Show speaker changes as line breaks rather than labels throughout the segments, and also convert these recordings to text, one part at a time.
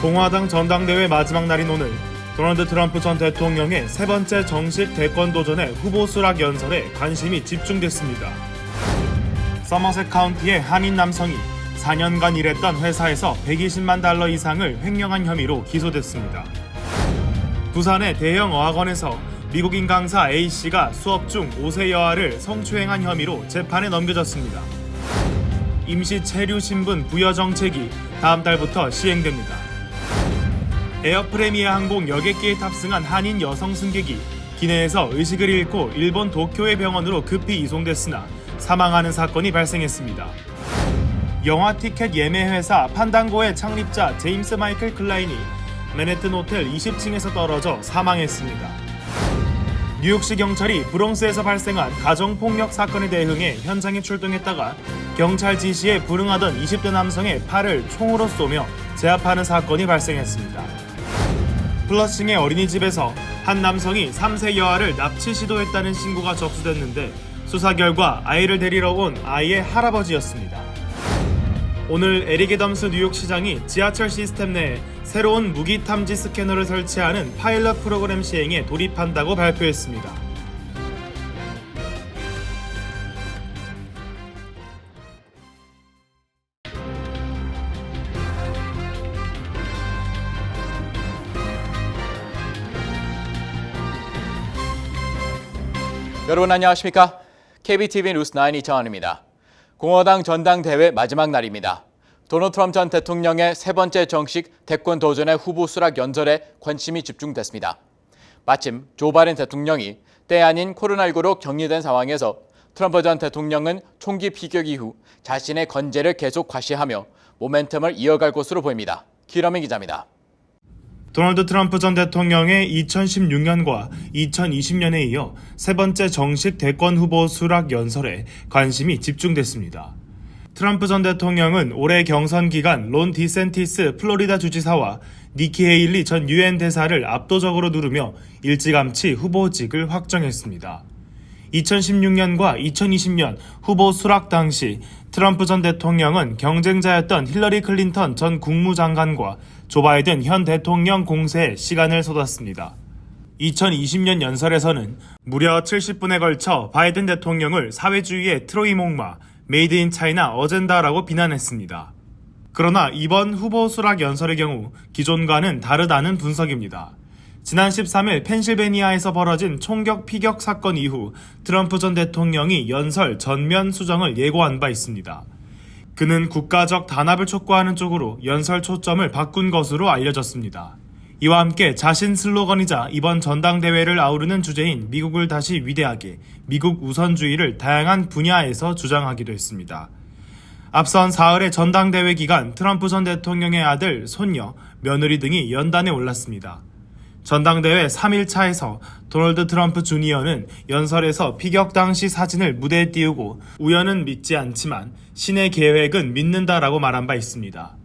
공화당 전당대회 마지막 날인 오늘 도널드 트럼프 전 대통령의 세 번째 정식 대권 도전의 후보 수락 연설에 관심이 집중됐습니다. 서머셋 카운티의 한인 남성이 4년간 일했던 회사에서 120만 달러 이상을 횡령한 혐의로 기소됐습니다. 부산의 대형 어학원에서 미국인 강사 A씨가 수업 중 5세 여아를 성추행한 혐의로 재판에 넘겨졌습니다. 임시 체류 신분 부여 정책이 다음 달부터 시행됩니다. 에어프레미아 항공 여객기에 탑승한 한인 여성 승객이 기내에서 의식을 잃고 일본 도쿄의 병원으로 급히 이송됐으나 사망하는 사건이 발생했습니다. 영화 티켓 예매 회사 판당고의 창립자 제임스 마이클 클라인이 맨해튼 호텔 20층에서 떨어져 사망했습니다. 뉴욕시 경찰이 브롱스에서 발생한 가정폭력 사건에 대응해 현장에 출동했다가 경찰 지시에 불응하던 20대 남성의 팔을 총으로 쏘며 제압하는 사건이 발생했습니다. 플러싱의 어린이집에서 한 남성이 3세 여아를 납치 시도했다는 신고가 접수됐는데 수사 결과 아이를 데리러 온 아이의 할아버지였습니다. 오늘 에릭 애덤스 뉴욕시장이 지하철 시스템 내에 새로운 무기 탐지 스캐너를 설치하는 파일럿 프로그램 시행에 돌입한다고 발표했습니다.
여러분 안녕하십니까? KBTV 뉴스9 이창환입니다. 공화당 전당대회 마지막 날입니다. 도널드 트럼프 전 대통령의 세 번째 정식 대권 도전의 후보 수락 연설에 관심이 집중됐습니다. 마침 조 바이든 대통령이 때 아닌 코로나19로 격리된 상황에서 트럼프 전 대통령은 총기 피격 이후 자신의 건재를 계속 과시하며 모멘텀을 이어갈 것으로 보입니다. 기러민 기자입니다.
도널드 트럼프 전 대통령의 2016년과 2020년에 이어 세 번째 정식 대권 후보 수락 연설에 관심이 집중됐습니다. 트럼프 전 대통령은 올해 경선 기간 론 디센티스 플로리다 주지사와 니키 헤일리 전 유엔 대사를 압도적으로 누르며 일찌감치 후보직을 확정했습니다. 2016년과 2020년 후보 수락 당시 트럼프 전 대통령은 경쟁자였던 힐러리 클린턴 전 국무장관과 조 바이든 현 대통령 공세에 시간을 쏟았습니다. 2020년 연설에서는 무려 70분에 걸쳐 바이든 대통령을 사회주의의 트로이 목마, 메이드 인 차이나 어젠다라고 비난했습니다. 그러나 이번 후보 수락 연설의 경우 기존과는 다르다는 분석입니다. 지난 13일 펜실베니아에서 벌어진 총격 피격 사건 이후 트럼프 전 대통령이 연설 전면 수정을 예고한 바 있습니다. 그는 국가적 단합을 촉구하는 쪽으로 연설 초점을 바꾼 것으로 알려졌습니다. 이와 함께 자신 슬로건이자 이번 전당대회를 아우르는 주제인 미국을 다시 위대하게, 미국 우선주의를 다양한 분야에서 주장하기도 했습니다. 앞선 사흘의 전당대회 기간 트럼프 전 대통령의 아들, 손녀, 며느리 등이 연단에 올랐습니다. 전당대회 3일차에서 도널드 트럼프 주니어는 연설에서 피격 당시 사진을 무대에 띄우고 우연은 믿지 않지만 신의 계획은 믿는다라고 말한 바 있습니다.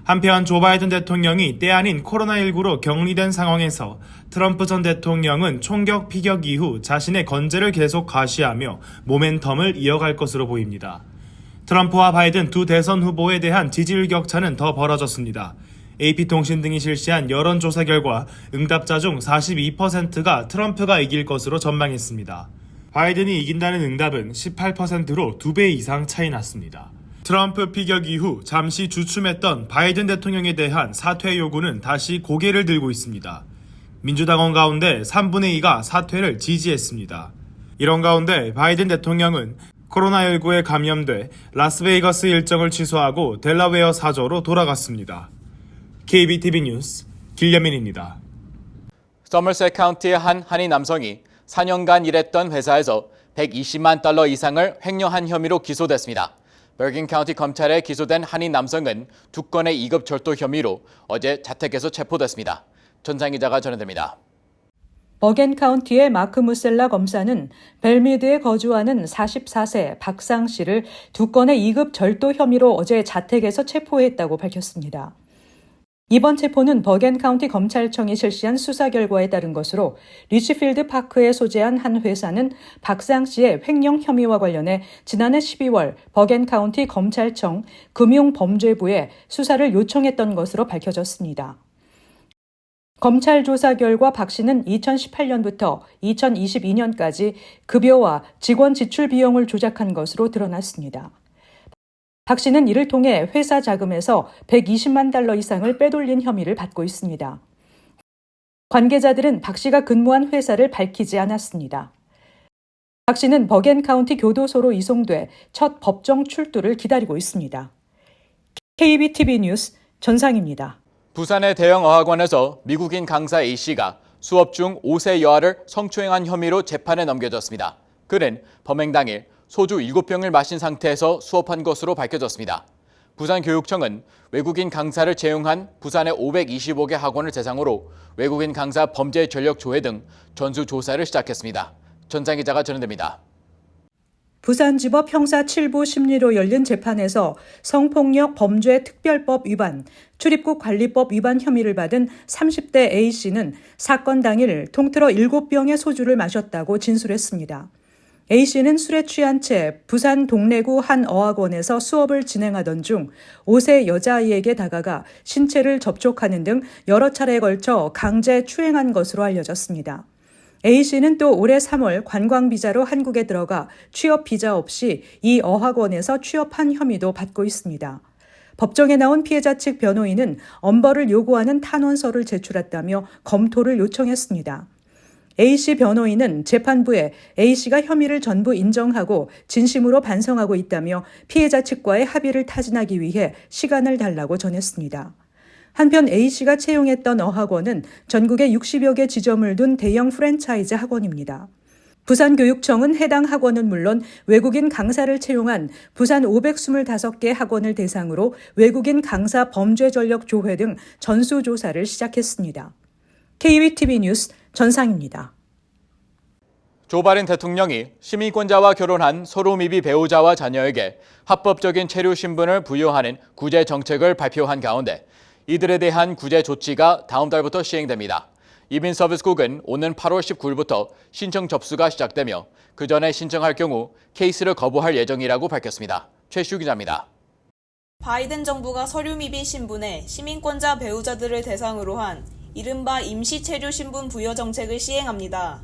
한편 조 바이든 대통령이 때 아닌 코로나19로 격리된 상황에서 트럼프 전 대통령은 총격 피격 이후 자신의 건재를 계속 과시하며 모멘텀을 이어갈 것으로 보입니다. 트럼프와 바이든 두 대선 후보에 대한 지지율 격차는 더 벌어졌습니다. AP통신 등이 실시한 여론조사 결과 응답자 중 42%가 트럼프가 이길 것으로 전망했습니다. 바이든이 이긴다는 응답은 18%로 2배 이상 차이 났습니다. 트럼프 피격 이후 잠시 주춤했던 바이든 대통령에 대한 사퇴 요구는 다시 고개를 들고 있습니다. 민주당원 가운데 3분의 2가 사퇴를 지지했습니다. 이런 가운데 바이든 대통령은 코로나19에 감염돼 라스베이거스 일정을 취소하고 델라웨어 사저로 돌아갔습니다. KBTV 뉴스 길려민입니다.
서머셋 카운티의 한 한인 남성이 4년간 일했던 회사에서 120만 달러 이상을 횡령한 혐의로 기소됐습니다. 버긴 카운티 검찰에 기소된 한인 남성은 2건의 2급 절도 혐의로 어제 자택에서 체포됐습니다. 전상 기자가 전해드립니다.
버겐 카운티의 마크 무셀라 검사는 벨미드에 거주하는 44세 박상 씨를 2건의 2급 절도 혐의로 어제 자택에서 체포했다고 밝혔습니다. 이번 체포는 버겐 카운티 검찰청이 실시한 수사 결과에 따른 것으로 리치필드 파크에 소재한 한 회사는 박상 씨의 횡령 혐의와 관련해 지난해 12월 버겐 카운티 검찰청 금융범죄부에 수사를 요청했던 것으로 밝혀졌습니다. 검찰 조사 결과 박 씨는 2018년부터 2022년까지 급여와 직원 지출 비용을 조작한 것으로 드러났습니다. 박 씨는 이를 통해 회사 자금에서 120만 달러 이상을 빼돌린 혐의를 받고 있습니다. 관계자들은 박 씨가 근무한 회사를 밝히지 않았습니다. 박 씨는 버겐카운티 교도소로 이송돼 첫 법정 출두를 기다리고 있습니다. KBTV 뉴스 전상입니다.
부산의 대형 어학원에서 미국인 강사 A씨가 수업 중 5세 여아를 성추행한 혐의로 재판에 넘겨졌습니다. 그는 범행 당일 소주 7병을 마신 상태에서 수업한 것으로 밝혀졌습니다. 부산교육청은 외국인 강사를 채용한 부산의 525개 학원을 대상으로 외국인 강사 범죄 전력 조회 등 전수 조사를 시작했습니다. 전장 기자가 전해드립니다.
부산지법 형사 7부 심리로 열린 재판에서 성폭력 범죄 특별법 위반, 출입국 관리법 위반 혐의를 받은 30대 A씨는 사건 당일 통틀어 7병의 소주를 마셨다고 진술했습니다. A씨는 술에 취한 채 부산 동래구 한 어학원에서 수업을 진행하던 중 5세 여자아이에게 다가가 신체를 접촉하는 등 여러 차례에 걸쳐 강제 추행한 것으로 알려졌습니다. A씨는 또 올해 3월 관광비자로 한국에 들어가 취업 비자 없이 이 어학원에서 취업한 혐의도 받고 있습니다. 법정에 나온 피해자 측 변호인은 엄벌을 요구하는 탄원서를 제출했다며 검토를 요청했습니다. A씨 변호인은 재판부에 A씨가 혐의를 전부 인정하고 진심으로 반성하고 있다며 피해자 측과의 합의를 타진하기 위해 시간을 달라고 전했습니다. 한편 A씨가 채용했던 어학원은 전국에 60여 개 지점을 둔 대형 프랜차이즈 학원입니다. 부산교육청은 해당 학원은 물론 외국인 강사를 채용한 부산 525개 학원을 대상으로 외국인 강사 범죄 전력 조회 등 전수조사를 시작했습니다. KBTV 뉴스 전상입니다.
조 바이든 대통령이 시민권자와 결혼한 서로미비 배우자와 자녀에게 합법적인 체류 신분을 부여하는 구제 정책을 발표한 가운데 이들에 대한 구제 조치가 다음 달부터 시행됩니다. 이민서비스국은 오는 8월 19일부터 신청 접수가 시작되며 그 전에 신청할 경우 케이스를 거부할 예정이라고 밝혔습니다. 최시우 기자입니다.
바이든 정부가 서류미비 신분의 시민권자 배우자들을 대상으로 한 이른바 임시체류 신분 부여 정책을 시행합니다.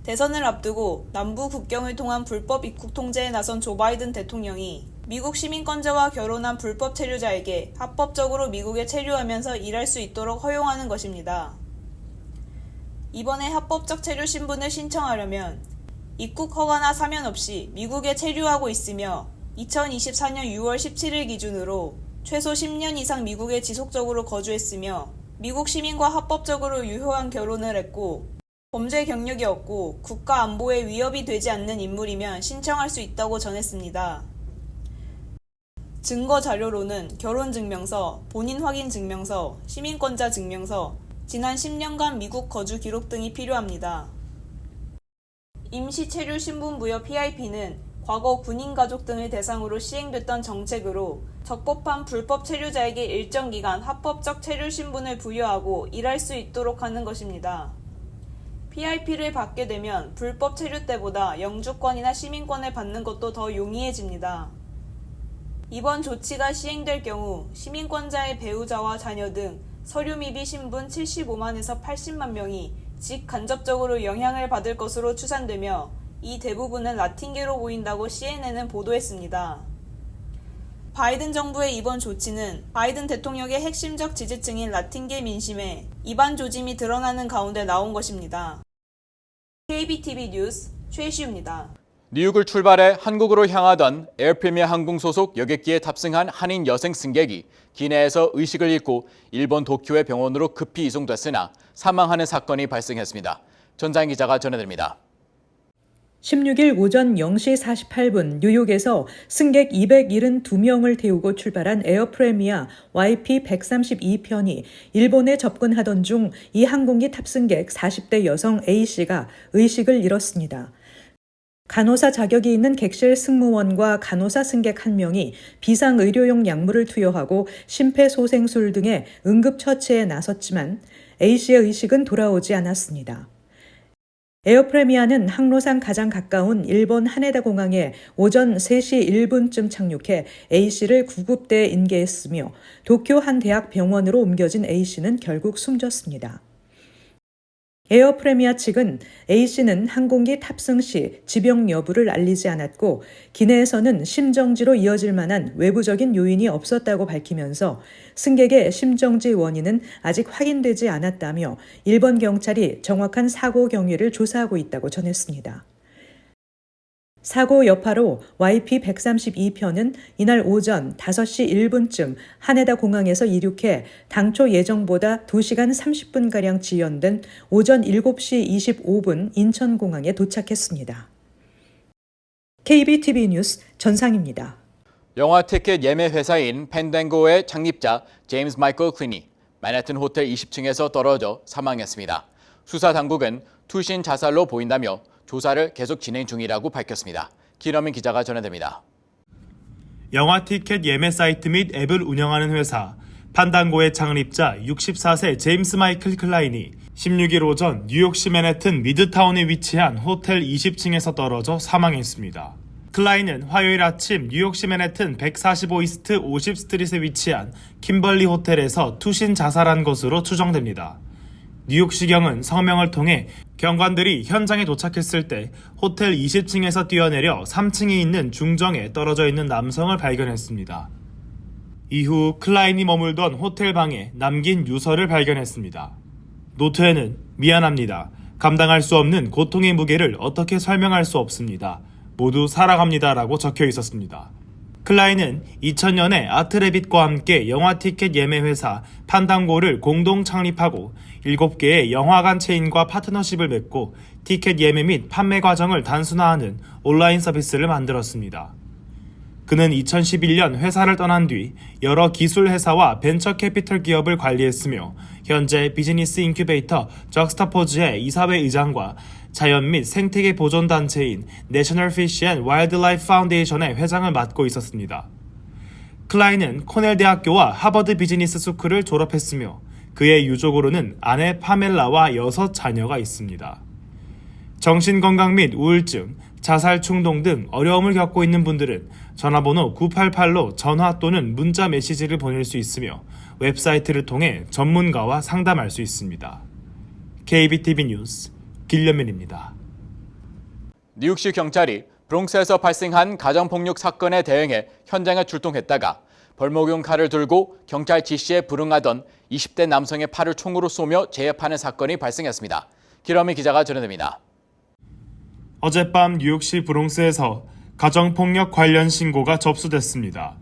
대선을 앞두고 남부 국경을 통한 불법 입국 통제에 나선 조 바이든 대통령이 미국 시민권자와 결혼한 불법 체류자에게 합법적으로 미국에 체류하면서 일할 수 있도록 허용하는 것입니다. 이번에 합법적 체류 신분을 신청하려면 입국 허가나 사면 없이 미국에 체류하고 있으며 2024년 6월 17일 기준으로 최소 10년 이상 미국에 지속적으로 거주했으며 미국 시민과 합법적으로 유효한 결혼을 했고 범죄 경력이 없고 국가 안보에 위협이 되지 않는 인물이면 신청할 수 있다고 전했습니다. 증거 자료로는 결혼증명서, 본인 확인 증명서, 시민권자 증명서, 지난 10년간 미국 거주 기록 등이 필요합니다. 임시체류 신분 부여 PIP는 과거 군인 가족 등을 대상으로 시행됐던 정책으로 적법한 불법 체류자에게 일정 기간 합법적 체류 신분을 부여하고 일할 수 있도록 하는 것입니다. PIP를 받게 되면 불법 체류 때보다 영주권이나 시민권을 받는 것도 더 용이해집니다. 이번 조치가 시행될 경우 시민권자의 배우자와 자녀 등 서류미비 신분 75만에서 80만 명이 직간접적으로 영향을 받을 것으로 추산되며 이 대부분은 라틴계로 보인다고 CNN은 보도했습니다. 바이든 정부의 이번 조치는 바이든 대통령의 핵심적 지지층인 라틴계 민심에 이반 조짐이 드러나는 가운데 나온 것입니다. KBTV 뉴스 최시우입니다.
뉴욕을 출발해 한국으로 향하던 에어프리미어 항공 소속 여객기에 탑승한 한인 여성 승객이 기내에서 의식을 잃고 일본 도쿄의 병원으로 급히 이송됐으나 사망하는 사건이 발생했습니다. 전장 기자가 전해드립니다.
16일 오전 0시 48분 뉴욕에서 승객 272명을 태우고 출발한 에어프리미어 YP-132편이 일본에 접근하던 중 이 항공기 탑승객 40대 여성 A씨가 의식을 잃었습니다. 간호사 자격이 있는 객실 승무원과 간호사 승객 1명이 비상의료용 약물을 투여하고 심폐소생술 등의 응급처치에 나섰지만 A씨의 의식은 돌아오지 않았습니다. 에어프레미아는 항로상 가장 가까운 일본 하네다 공항에 오전 3시 1분쯤 착륙해 A씨를 구급대에 인계했으며 도쿄 한 대학 병원으로 옮겨진 A씨는 결국 숨졌습니다. 에어프레미아 측은 A씨는 항공기 탑승 시 지병 여부를 알리지 않았고 기내에서는 심정지로 이어질 만한 외부적인 요인이 없었다고 밝히면서 승객의 심정지 원인은 아직 확인되지 않았다며 일본 경찰이 정확한 사고 경위를 조사하고 있다고 전했습니다. 사고 여파로 YP-132편은 이날 오전 5시 1분쯤 하네다 공항에서 이륙해 당초 예정보다 2시간 30분가량 지연된 오전 7시 25분 인천공항에 도착했습니다. KBTV 뉴스 전상입니다.
영화 티켓 예매 회사인 팬댕고의 창립자 제임스 마이클 퀸이 맨해튼 호텔 20층에서 떨어져 사망했습니다. 수사 당국은 투신 자살로 보인다며 조사를 계속 진행 중이라고 밝혔습니다. 김러민 기자가 전해드립니다.
영화 티켓 예매 사이트 및 앱을 운영하는 회사 판당고의 창립자 64세 제임스 마이클 클라인이 16일 오전 뉴욕시 맨해튼 미드타운에 위치한 호텔 20층에서 떨어져 사망했습니다. 클라인은 화요일 아침 뉴욕시 맨해튼 145 이스트 50 스트릿에 위치한 킴벌리 호텔에서 투신 자살한 것으로 추정됩니다. 뉴욕시경은 성명을 통해 경관들이 현장에 도착했을 때 호텔 20층에서 뛰어내려 3층에 있는 중정에 떨어져 있는 남성을 발견했습니다. 이후 클라인이 머물던 호텔 방에 남긴 유서를 발견했습니다. 노트에는 미안합니다. 감당할 수 없는 고통의 무게를 어떻게 설명할 수 없습니다. 모두 사랑합니다 라고 적혀 있었습니다. 클라인은 2000년에 아트래빗과 함께 영화 티켓 예매 회사 판당고를 공동 창립하고 7개의 영화관 체인과 파트너십을 맺고 티켓 예매 및 판매 과정을 단순화하는 온라인 서비스를 만들었습니다. 그는 2011년 회사를 떠난 뒤 여러 기술 회사와 벤처 캐피털 기업을 관리했으며 현재 비즈니스 인큐베이터 적스타포즈의 이사회 의장과 자연 및 생태계 보존 단체인 내셔널 피쉬 앤 와일드라이프 파운데이션의 회장을 맡고 있었습니다. 클라인은 코넬 대학교와 하버드 비즈니스 스쿨을 졸업했으며 그의 유족으로는 아내 파멜라와 6 자녀가 있습니다. 정신건강 및 우울증, 자살 충동 등 어려움을 겪고 있는 분들은 전화번호 988로 전화 또는 문자 메시지를 보낼 수 있으며 웹사이트를 통해 전문가와 상담할 수 있습니다. KBTV 뉴스 길려민입니다.
뉴욕시 경찰이 브롱스에서 발생한 가정폭력 사건에 대응해 현장에 출동했다가 벌목용 칼을 들고 경찰 지시에 불응하던 20대 남성의 팔을 총으로 쏘며 제압하는 사건이 발생했습니다. 김러민 기자가 전해드립니다.
어젯밤 뉴욕시 브롱스에서 가정폭력 관련 신고가 접수됐습니다.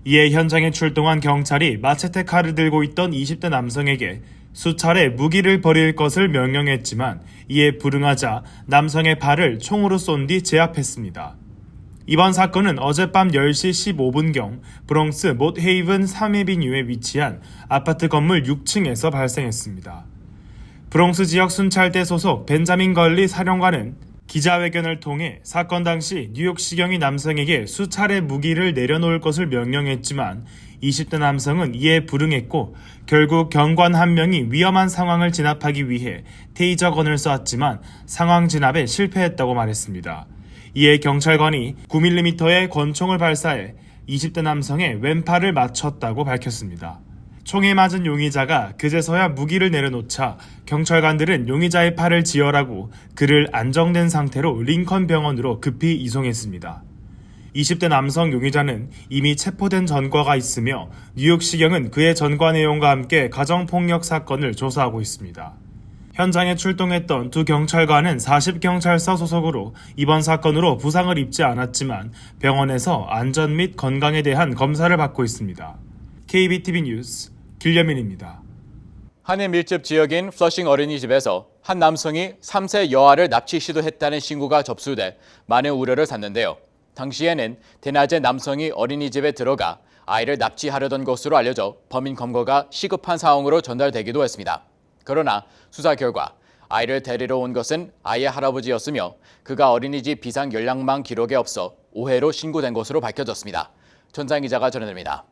이에 현장에 출동한 경찰이 마체테 칼을 들고 있던 20대 남성에게 수차례 무기를 버릴 것을 명령했지만 이에 불응하자 남성의 발을 총으로 쏜 뒤 제압했습니다. 이번 사건은 어젯밤 10시 15분경 브롱스 못헤이븐 3에비뉴에 위치한 아파트 건물 6층에서 발생했습니다. 브롱스 지역 순찰대 소속 벤자민 걸리 사령관은 기자회견을 통해 사건 당시 뉴욕시경이 남성에게 수차례 무기를 내려놓을 것을 명령했지만 20대 남성은 이에 불응했고 결국 경관 한 명이 위험한 상황을 진압하기 위해 테이저건을 쏘았지만 상황 진압에 실패했다고 말했습니다. 이에 경찰관이 9mm의 권총을 발사해 20대 남성의 왼팔을 맞췄다고 밝혔습니다. 총에 맞은 용의자가 그제서야 무기를 내려놓자 경찰관들은 용의자의 팔을 지혈하고 그를 안정된 상태로 링컨 병원으로 급히 이송했습니다. 20대 남성 용의자는 이미 체포된 전과가 있으며 뉴욕시경은 그의 전과 내용과 함께 가정폭력 사건을 조사하고 있습니다. 현장에 출동했던 두 경찰관은 40경찰서 소속으로 이번 사건으로 부상을 입지 않았지만 병원에서 안전 및 건강에 대한 검사를 받고 있습니다. KBTV 뉴스 길려민입니다.
한인 밀집 지역인 플러싱 어린이집에서 한 남성이 3세 여아를 납치 시도했다는 신고가 접수돼 많은 우려를 샀는데요. 당시에는 대낮에 남성이 어린이집에 들어가 아이를 납치하려던 것으로 알려져 범인 검거가 시급한 상황으로 전달되기도 했습니다. 그러나 수사 결과 아이를 데리러 온 것은 아이의 할아버지였으며 그가 어린이집 비상 연락망 기록에 없어 오해로 신고된 것으로 밝혀졌습니다. 전장 기자가 전해드립니다.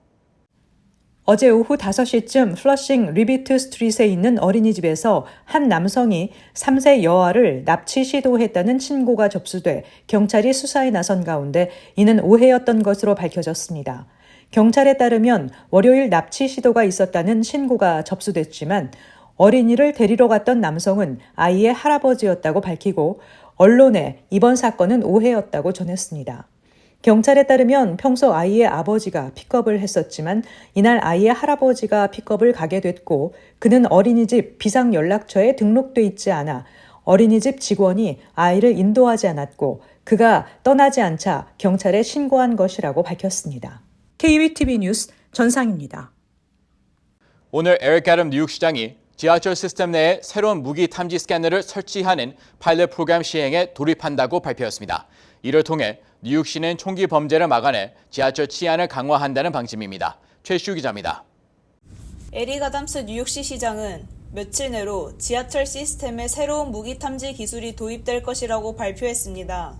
어제 오후 5시쯤 플러싱 리비트 스트릿에 있는 어린이집에서 한 남성이 3세 여아를 납치 시도했다는 신고가 접수돼 경찰이 수사에 나선 가운데 이는 오해였던 것으로 밝혀졌습니다. 경찰에 따르면 월요일 납치 시도가 있었다는 신고가 접수됐지만 어린이를 데리러 갔던 남성은 아이의 할아버지였다고 밝히고 언론에 이번 사건은 오해였다고 전했습니다. 경찰에 따르면 평소 아이의 아버지가 픽업을 했었지만 이날 아이의 할아버지가 픽업을 가게 됐고 그는 어린이집 비상연락처에 등록돼 있지 않아 어린이집 직원이 아이를 인도하지 않았고 그가 떠나지 않자 경찰에 신고한 것이라고 밝혔습니다. KBTV 뉴스 전상입니다.
오늘 에릭 애덤 뉴욕시장이 지하철 시스템 내에 새로운 무기 탐지 스캐너를 설치하는 파일럿 프로그램 시행에 돌입한다고 발표했습니다. 이를 통해 뉴욕시는 총기 범죄를 막아내 지하철 치안을 강화한다는 방침입니다. 최시우 기자입니다.
에릭 애덤스 뉴욕시 시장은 며칠 내로 지하철 시스템에 새로운 무기 탐지 기술이 도입될 것이라고 발표했습니다.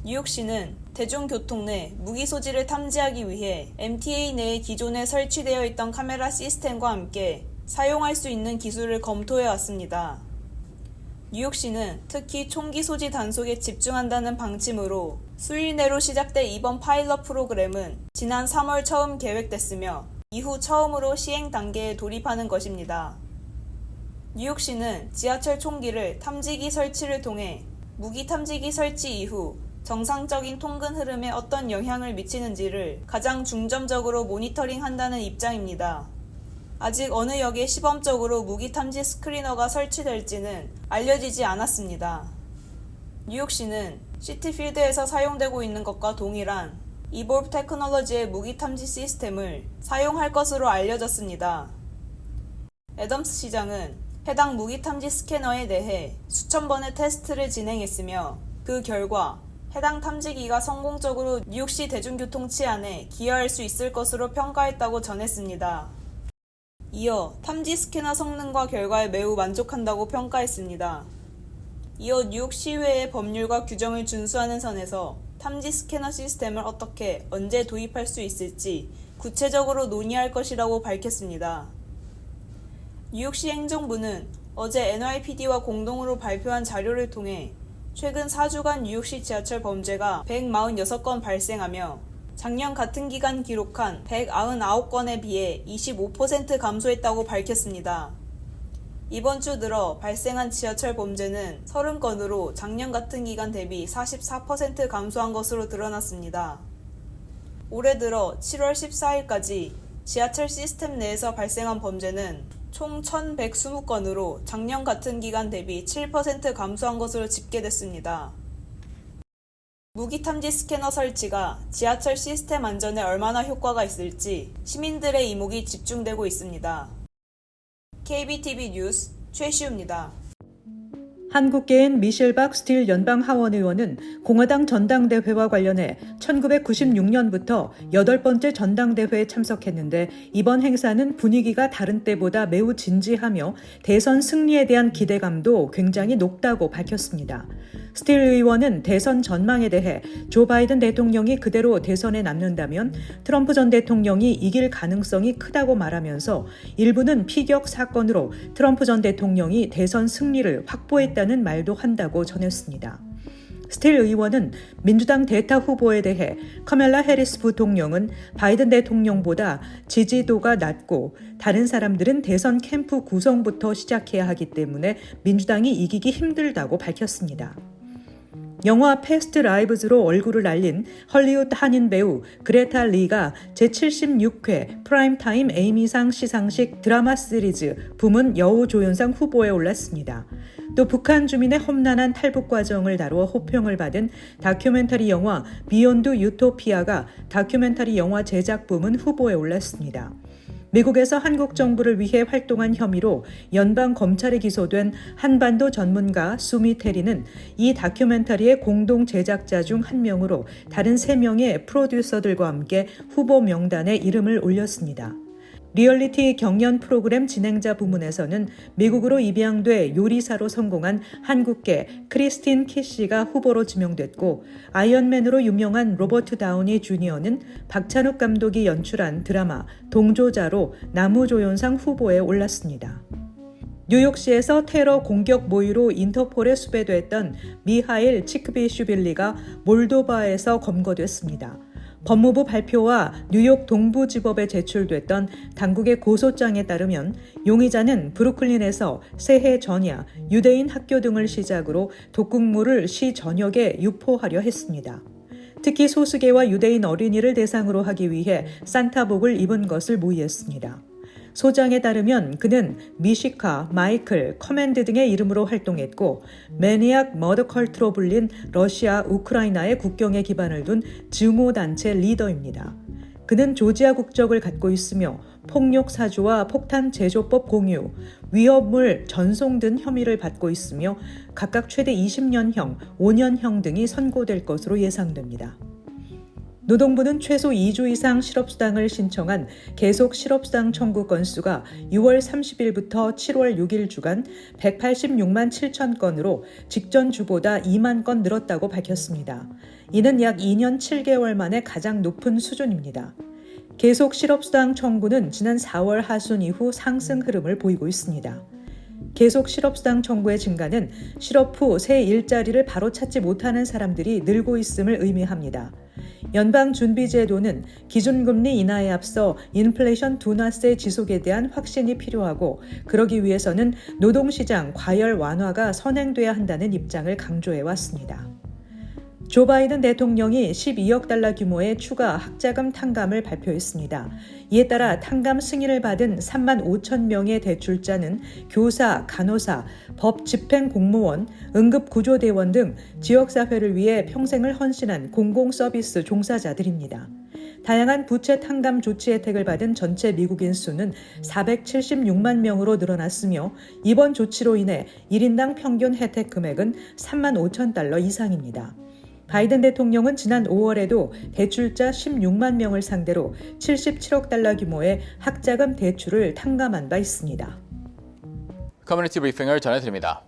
뉴욕시는 대중교통 내 무기 소지를 탐지하기 위해 MTA 내에 기존에 설치되어 있던 카메라 시스템과 함께 사용할 수 있는 기술을 검토해 왔습니다. 뉴욕시는 특히 총기 소지 단속에 집중한다는 방침으로 수일 내로 시작될 이번 파일럿 프로그램은 지난 3월 처음 계획됐으며 이후 처음으로 시행 단계에 돌입하는 것입니다. 뉴욕시는 지하철 총기를 탐지기 설치를 통해 무기 탐지기 설치 이후 정상적인 통근 흐름에 어떤 영향을 미치는지를 가장 중점적으로 모니터링한다는 입장입니다. 아직 어느 역에 시범적으로 무기 탐지 스크리너가 설치될지는 알려지지 않았습니다. 뉴욕시는 시티필드에서 사용되고 있는 것과 동일한 이볼브 테크놀로지의 무기 탐지 시스템을 사용할 것으로 알려졌습니다. 애덤스 시장은 해당 무기 탐지 스캐너에 대해 수천 번의 테스트를 진행했으며 그 결과 해당 탐지기가 성공적으로 뉴욕시 대중교통 치안에 기여할 수 있을 것으로 평가했다고 전했습니다. 이어 탐지 스캐너 성능과 결과에 매우 만족한다고 평가했습니다. 이어 뉴욕 시의회의 법률과 규정을 준수하는 선에서 탐지 스캐너 시스템을 어떻게 언제 도입할 수 있을지 구체적으로 논의할 것이라고 밝혔습니다. 뉴욕시 행정부는 어제 NYPD와 공동으로 발표한 자료를 통해 최근 4주간 뉴욕시 지하철 범죄가 146건 발생하며 작년 같은 기간 기록한 199건에 비해 25% 감소했다고 밝혔습니다. 이번 주 들어 발생한 지하철 범죄는 30건으로 작년 같은 기간 대비 44% 감소한 것으로 드러났습니다. 올해 들어 7월 14일까지 지하철 시스템 내에서 발생한 범죄는 총 1,120건으로 작년 같은 기간 대비 7% 감소한 것으로 집계됐습니다. 무기 탐지 스캐너 설치가 지하철 시스템 안전에 얼마나 효과가 있을지 시민들의 이목이 집중되고 있습니다. KBTV 뉴스 최시우입니다.
한국계인 미셸 박 스틸 연방 하원 의원은 공화당 전당대회와 관련해 1996년부터 8번째 전당대회에 참석했는데 이번 행사는 분위기가 다른 때보다 매우 진지하며 대선 승리에 대한 기대감도 굉장히 높다고 밝혔습니다. 스틸 의원은 대선 전망에 대해 조 바이든 대통령이 그대로 대선에 남는다면 트럼프 전 대통령이 이길 가능성이 크다고 말하면서 일부는 피격 사건으로 트럼프 전 대통령이 대선 승리를 확보했다는 말도 한다고 전했습니다. 스틸 의원은 민주당 대타 후보에 대해 카멜라 해리스 부통령은 바이든 대통령보다 지지도가 낮고 다른 사람들은 대선 캠프 구성부터 시작해야 하기 때문에 민주당이 이기기 힘들다고 밝혔습니다. 영화 패스트 라이브즈로 얼굴을 알린 헐리우드 한인 배우 그레타 리가 제76회 프라임타임 에이미상 시상식 드라마 시리즈 부문 여우조연상 후보에 올랐습니다. 또 북한 주민의 험난한 탈북 과정을 다루어 호평을 받은 다큐멘터리 영화 비욘드 유토피아가 다큐멘터리 영화 제작 부문 후보에 올랐습니다. 미국에서 한국 정부를 위해 활동한 혐의로 연방 검찰에 기소된 한반도 전문가 수미 테리는 이 다큐멘터리의 공동 제작자 중 한 명으로 다른 3명의 프로듀서들과 함께 후보 명단에 이름을 올렸습니다. 리얼리티 경연 프로그램 진행자 부문에서는 미국으로 입양돼 요리사로 성공한 한국계 크리스틴 키씨가 후보로 지명됐고, 아이언맨으로 유명한 로버트 다우니 주니어는 박찬욱 감독이 연출한 드라마 동조자로 나무조연상 후보에 올랐습니다. 뉴욕시에서 테러 공격 모의로 인터폴에 수배됐던 미하일 치크비슈빌리가 몰도바에서 검거됐습니다. 법무부 발표와 뉴욕 동부지법에 제출됐던 당국의 고소장에 따르면 용의자는 브루클린에서 새해 전야 유대인 학교 등을 시작으로 독극물을 시 전역에 유포하려 했습니다. 특히 소수계와 유대인 어린이를 대상으로 하기 위해 산타복을 입은 것을 모의했습니다. 소장에 따르면 그는 미시카, 마이클, 커맨드 등의 이름으로 활동했고, 매니악 머더컬트로 불린 러시아, 우크라이나의 국경에 기반을 둔 증오단체 리더입니다. 그는 조지아 국적을 갖고 있으며 폭력 사주와 폭탄 제조법 공유, 위협물 전송 등 혐의를 받고 있으며 각각 최대 20년형, 5년형 등이 선고될 것으로 예상됩니다. 노동부는 최소 2주 이상 실업수당을 신청한 계속 실업수당 청구 건수가 6월 30일부터 7월 6일 주간 186만 7천 건으로 직전 주보다 2만 건 늘었다고 밝혔습니다. 이는 약 2년 7개월 만에 가장 높은 수준입니다. 계속 실업수당 청구는 지난 4월 하순 이후 상승 흐름을 보이고 있습니다. 계속 실업수당 청구의 증가는 실업 후 새 일자리를 바로 찾지 못하는 사람들이 늘고 있음을 의미합니다. 연방준비제도는 기준금리 인하에 앞서 인플레이션 둔화세 지속에 대한 확신이 필요하고, 그러기 위해서는 노동시장 과열 완화가 선행돼야 한다는 입장을 강조해왔습니다. 조 바이든 대통령이 12억 달러 규모의 추가 학자금 탕감을 발표했습니다. 이에 따라 탕감 승인을 받은 3만 5천 명의 대출자는 교사, 간호사, 법 집행 공무원, 응급구조대원 등 지역사회를 위해 평생을 헌신한 공공서비스 종사자들입니다. 다양한 부채 탕감 조치 혜택을 받은 전체 미국인 수는 476만 명으로 늘어났으며, 이번 조치로 인해 1인당 평균 혜택 금액은 3만 5천 달러 이상입니다. 바이든 대통령은 지난 5월에도 대출자 16만 명을 상대로 77억 달러 규모의 학자금 대출을 탕감한 바 있습니다.
커뮤니티 브리핑을 전해드립니다.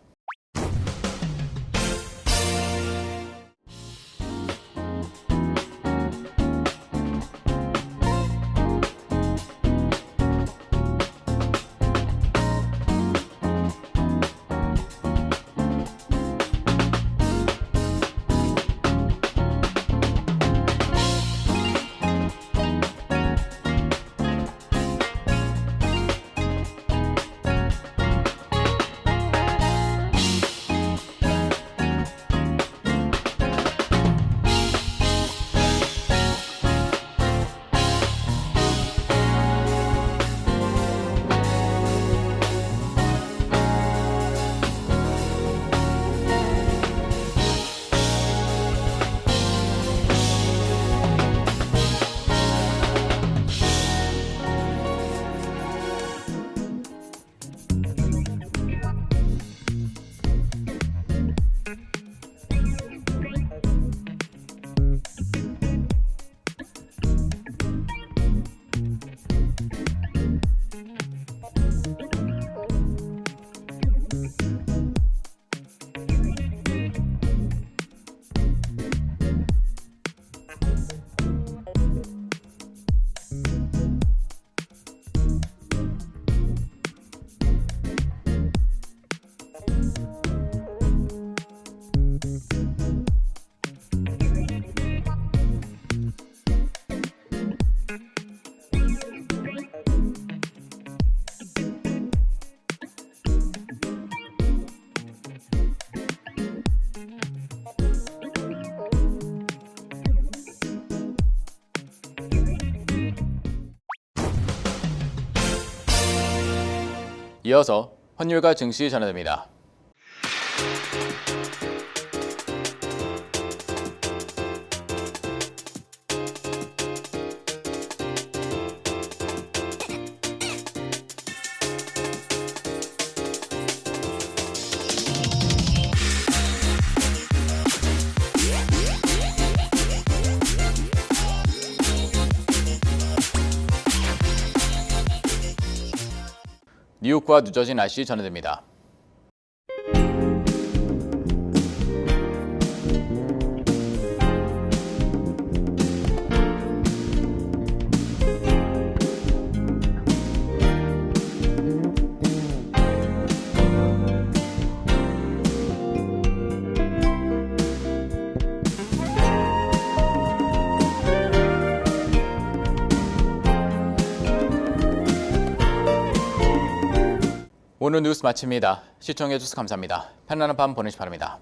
이어서 환율과 증시 전해드립니다. 미국과 뉴저지 날씨 전해드립니다. 오늘 뉴스 마칩니다. 시청해주셔서 감사합니다. 편안한 밤 보내시기 바랍니다.